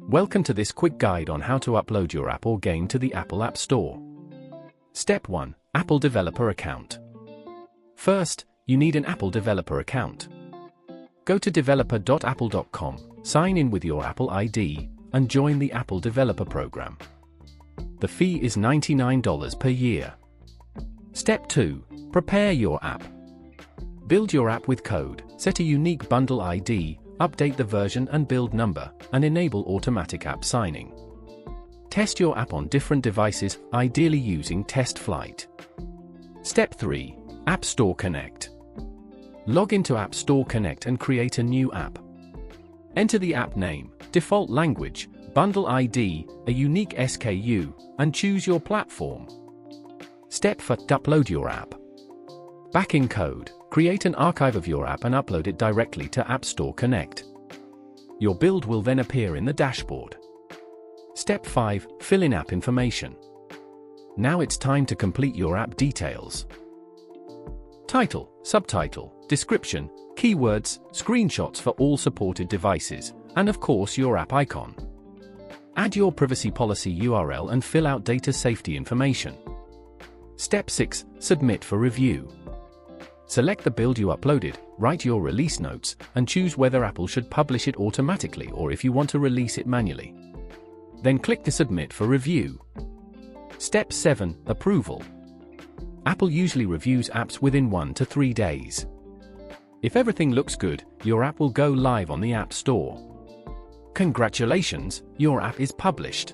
Welcome to this quick guide on how to upload your app or game to the Apple App Store. Step 1. Apple Developer Account. First, you need an Apple Developer account. Go to developer.apple.com, sign in with your Apple ID, and join the Apple Developer Program. The fee is $99 per year. Step 2. Prepare your app. Build your app with code, set a unique bundle ID, update the version and build number, and enable automatic app signing. Test your app on different devices, ideally using Test Flight. Step 3. App Store Connect. Log into App Store Connect and create a new app. Enter the app name, default language, bundle ID, a unique SKU, and choose your platform. Step 4. Upload your app. Back in code, create an archive of your app and upload it directly to App Store Connect. Your build will then appear in the dashboard. Step 5. Fill in app information. Now it's time to complete your app details. Title, subtitle, description, keywords, screenshots for all supported devices, and of course your app icon. Add your privacy policy URL and fill out data safety information. Step 6. Submit for review. Select the build you uploaded, write your release notes, and choose whether Apple should publish it automatically or if you want to release it manually. Then click to submit for review. Step 7. Approval. Apple usually reviews apps within 1 to 3 days. If everything looks good, your app will go live on the App Store. Congratulations, your app is published.